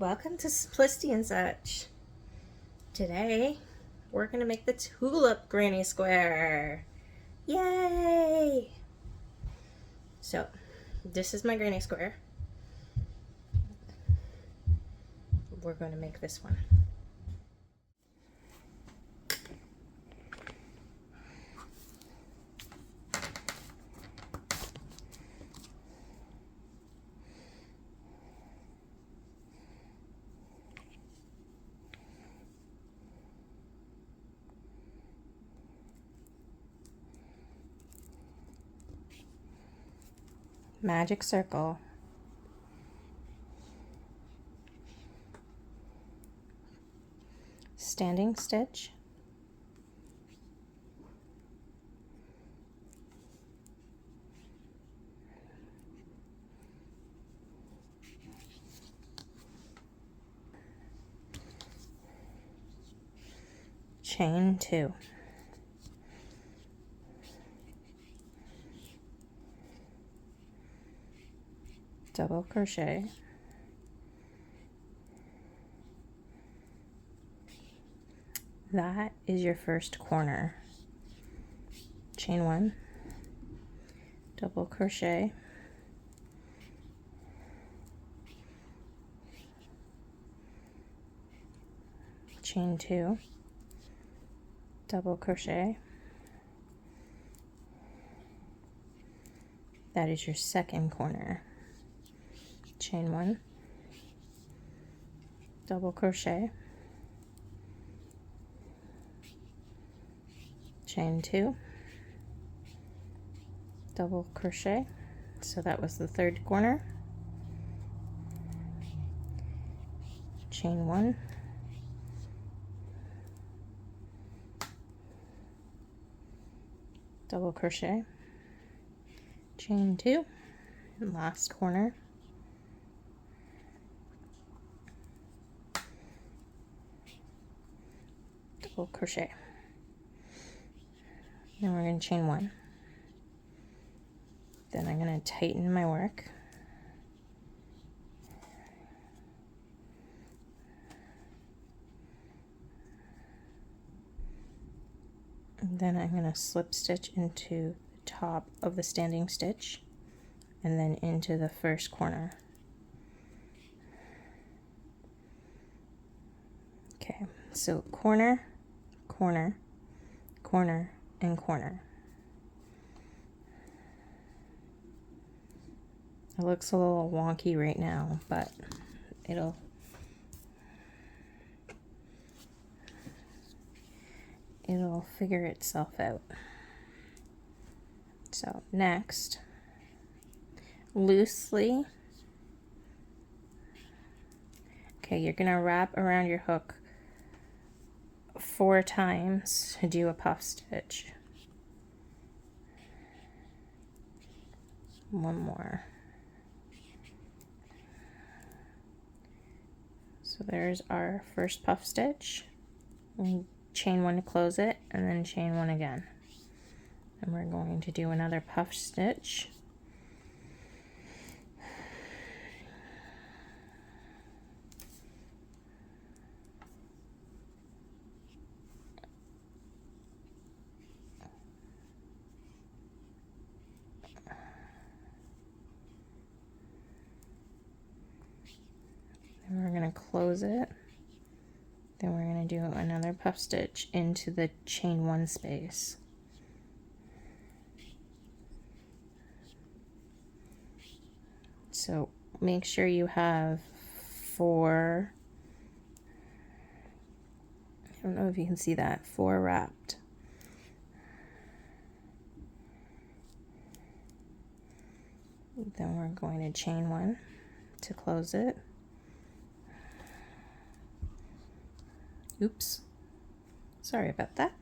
Welcome to Simplicity and Such. Today, we're going to make the Tulip granny square. Yay! So, this is my granny square. We're going to make this one. Magic circle. Standing stitch. Chain 2. Double crochet. That is your first corner. Chain 1, double crochet, chain 2, double crochet. That is your second corner. Chain 1, double crochet, chain 2, double crochet. So that was the third corner. Chain 1, double crochet, chain 2, and last corner. Double crochet. Then we're going to chain 1. Then I'm going to tighten my work. And then I'm going to slip stitch into the top of the standing stitch and then into the first corner. Okay, so corner, corner, corner, and corner. It looks a little wonky right now, but it'll figure itself out. So next, loosely, okay, you're gonna wrap around your hook 4 times to do a puff stitch. One more. So there's our first puff stitch. We chain 1 to close it, and then chain 1 again. And we're going to do another puff stitch. Then we're going to close it. Then we're going to do another puff stitch into the chain 1 space. So make sure you have 4, I don't know if you can see that, 4 wrapped. Then we're going to chain 1 to close it. Oops, sorry about that.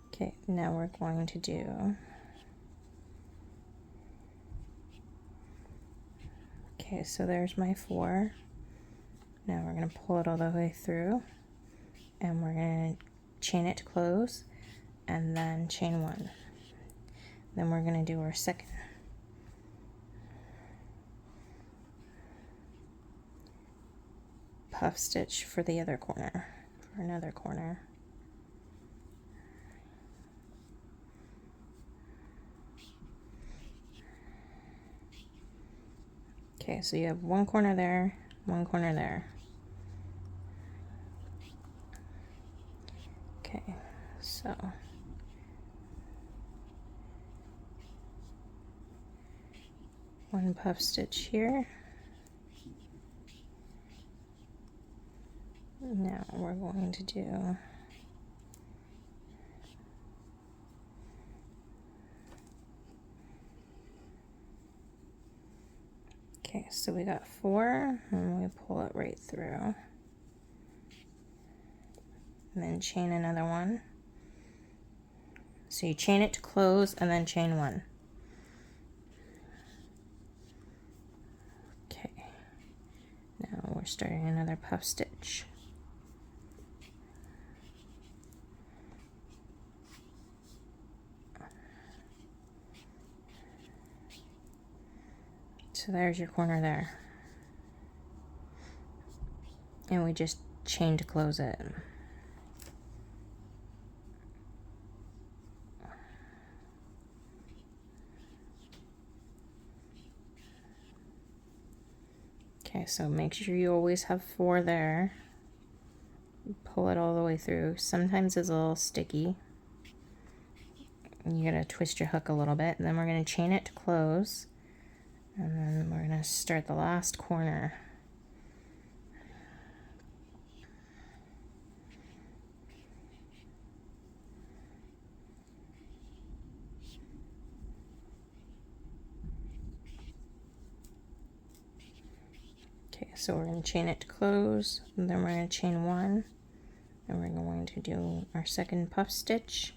Okay, now we're going to do, okay, so there's my 4. Now we're going to pull it all the way through, and we're going to chain it to close, and then chain 1. Then we're going to do our second. puff stitch for the other corner, for another corner. Okay, so you have one corner there, one corner there. Okay, so one puff stitch here. Now we're going to do okay, so we got 4 and we pull it right through. And then chain another one. So you chain it to close and then chain 1. Okay, now we're starting another puff stitch. So there's your corner there. And we just chain to close it. Okay, so make sure you always have 4 there. Pull it all the way through. Sometimes it's a little sticky. You gotta twist your hook a little bit, and then we're gonna chain it to close. And then we're gonna start the last corner. Okay, so we're going to chain it to close, and then we're going to chain 1, and we're going to do our second puff stitch.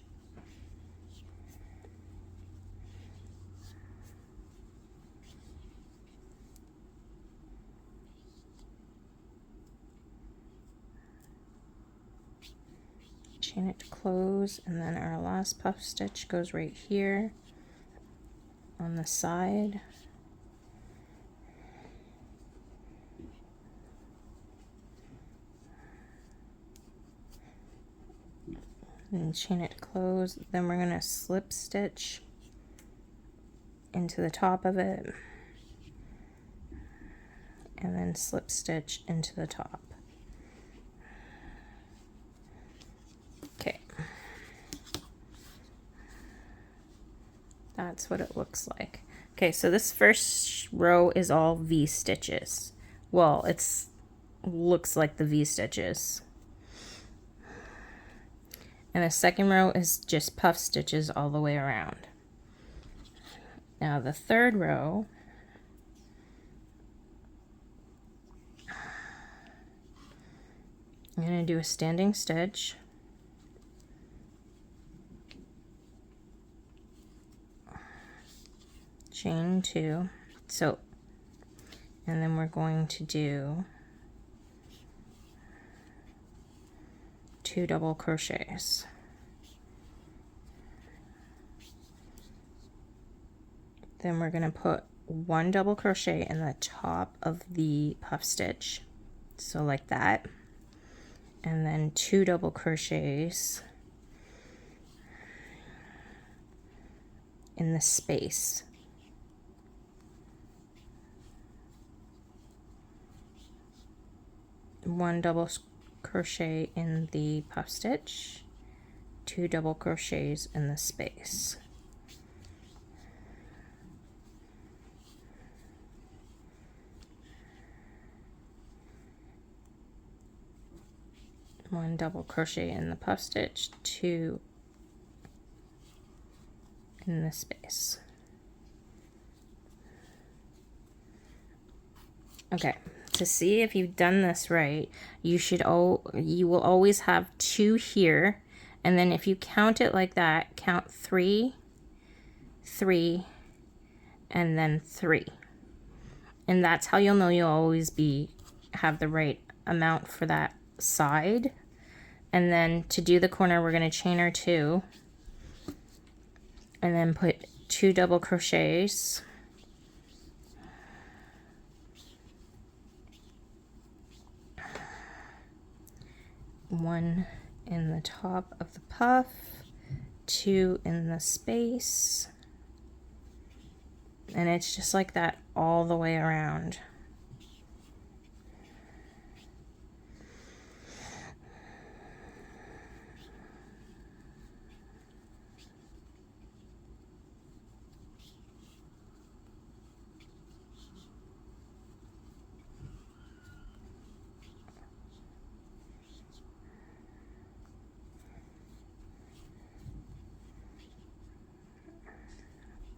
Chain it to close, and then our last puff stitch goes right here on the side. And chain it to close. Then we're going to slip stitch into the top of it, and then slip stitch into the top. Okay, that's what it looks like. Okay, so this first row is all V stitches. Well, it's looks like the V stitches. And the second row is just puff stitches all the way around. Now the third row, I'm going to do a standing stitch, chain 2, so, and then we're going to do 2 double crochets. Then we're going to put 1 double crochet in the top of the puff stitch, so like that, and then 2 double crochets in the space. One double crochet in the puff stitch, 2 double crochets in the space. One double crochet in the puff stitch, 2 in the space. Okay, to see if you've done this right, you will always have 2 here, and then if you count it like that, count 3, 3, and then 3. And that's how you'll know you'll always have the right amount for that side. And then to do the corner, we're going to chain our 2, and then put 2 double crochets, 1 in the top of the puff, 2 in the space, and it's just like that all the way around.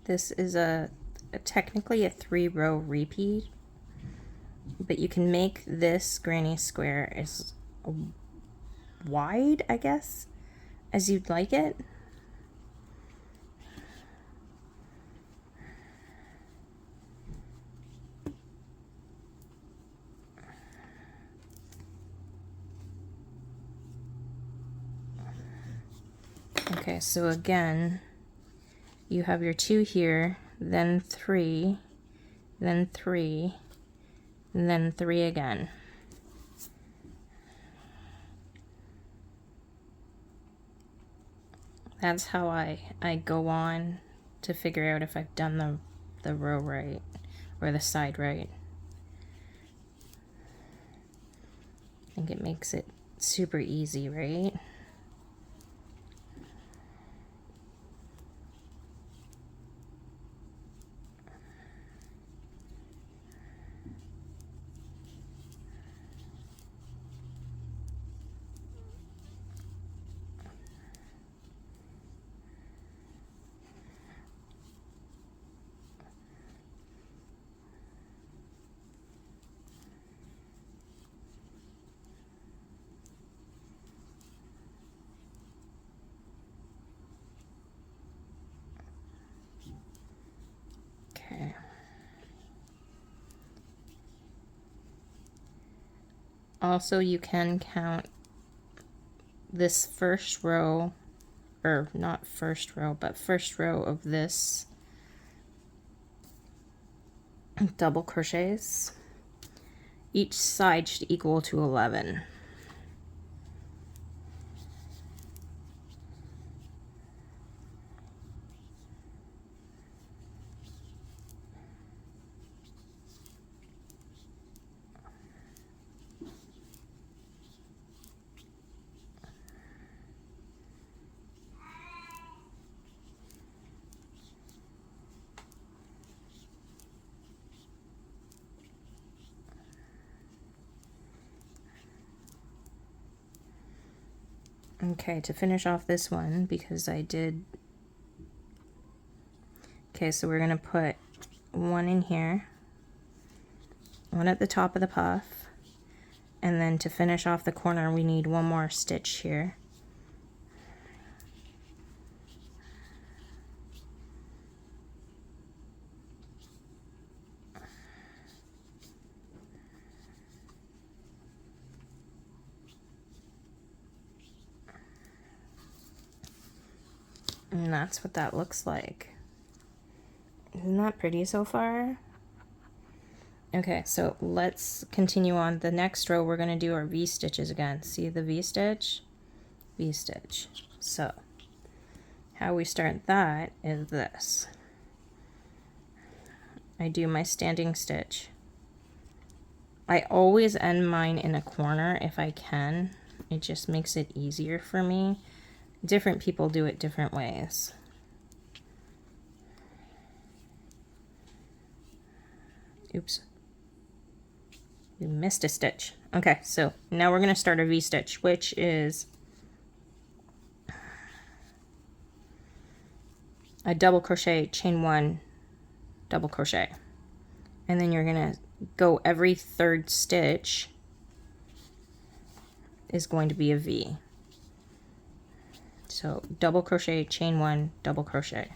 This is technically a 3-row repeat, but you can make this granny square as wide, I guess, as you'd like it. Okay, so again, you have your 2 here, then 3, then 3, and then 3 again. That's how I go on to figure out if I've done the row right or the side right. I think it makes it super easy, right? Okay. Also, you can count this first row, or not first row, but first row of this double crochets. Each side should equal to 11. Okay, to finish off this one, because I did... Okay, so we're going to put 1 in here, 1 at the top of the puff, and then to finish off the corner we need 1 more stitch here. And that's what that looks like. Isn't that pretty so far? Okay, so let's continue on. The next row we're going to do our V-stitches again. See the V-stitch? V-stitch. So, how we start that is this. I do my standing stitch. I always end mine in a corner if I can. It just makes it easier for me. Different people do it different ways. Oops. We missed a stitch. Okay, so now we're going to start a V-stitch, which is a double crochet, chain 1, double crochet. And then you're going to go every 3rd stitch is going to be a V. So double crochet, chain 1, double crochet.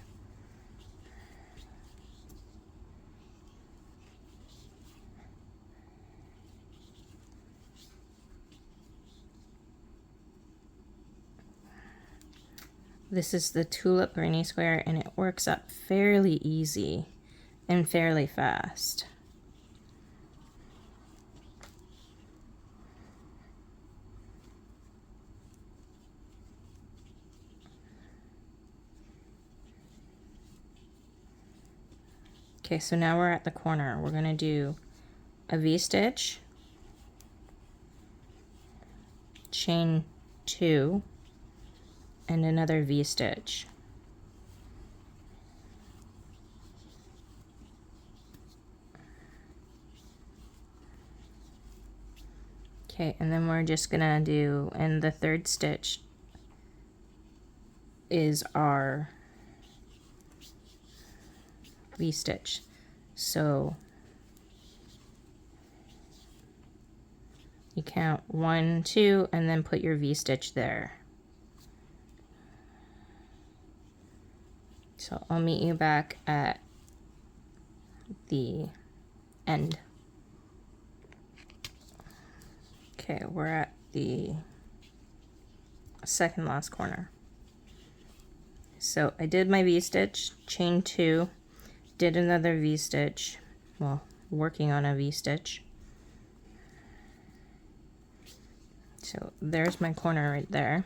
This is the Tulip granny square, and it works up fairly easy and fairly fast. Okay, so now we're at the corner. We're gonna do a V-stitch, chain 2, and another V-stitch. Okay, and then we're just gonna do, and the third stitch is our V-stitch. So you count 1, 2, and then put your V-stitch there. So I'll meet you back at the end. Okay, we're at the second last corner. So I did my V-stitch, chain 2, did another V-stitch, well, working on a V-stitch. So there's my corner right there.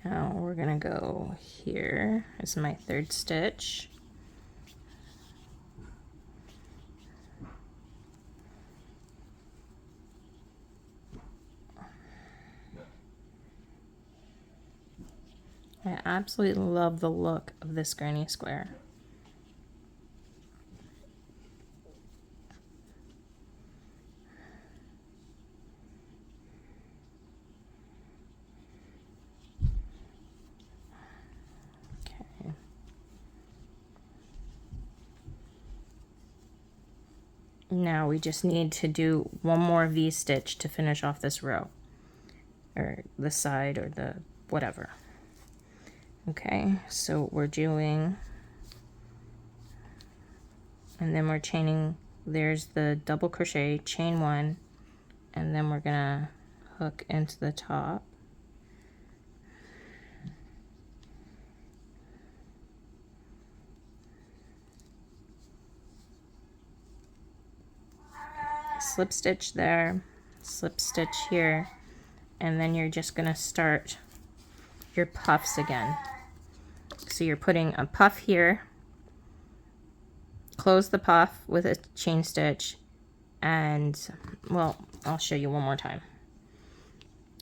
Now we're gonna go here as my third stitch. I absolutely love the look of this granny square. Okay. Now we just need to do one more V-stitch to finish off this row, or the side, or the whatever. Okay, so we're doing, and then we're chaining, there's the double crochet, chain 1, and then we're gonna hook into the top. Slip stitch there, slip stitch here, and then you're just gonna start your puffs again. So you're putting a puff here, close the puff with a chain stitch, and, well, I'll show you one more time.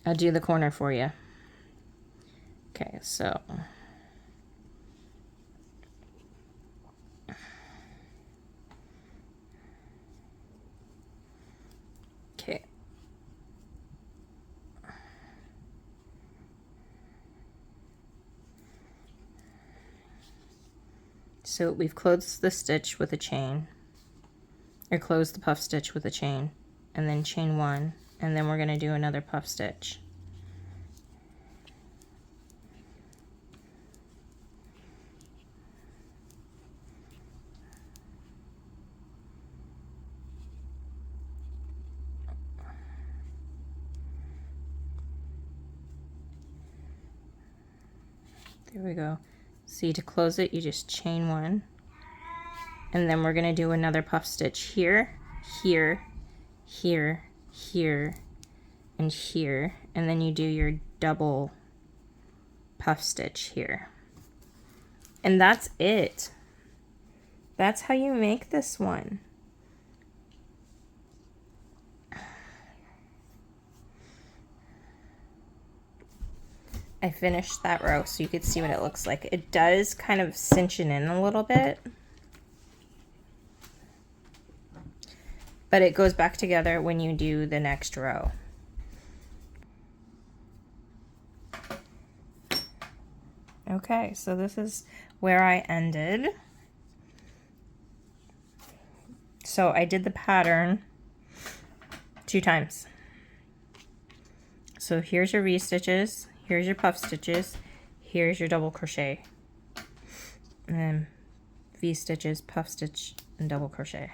I'll do the corner for you. Okay, so okay. So we've closed the stitch with a chain, or closed the puff stitch with a chain, and then chain 1, and then we're going to do another puff stitch. There we go. See, to close it, you just chain 1, and then we're going to do another puff stitch here, here, here, here, and here, and then you do your double puff stitch here. And that's it. That's how you make this one. I finished that row so you could see what it looks like. It does kind of cinch it in a little bit, but it goes back together when you do the next row. Okay, so this is where I ended. So I did the pattern 2 times. So here's your V-stitches, here's your puff stitches, here's your double crochet, and then V-stitches, puff stitch, and double crochet.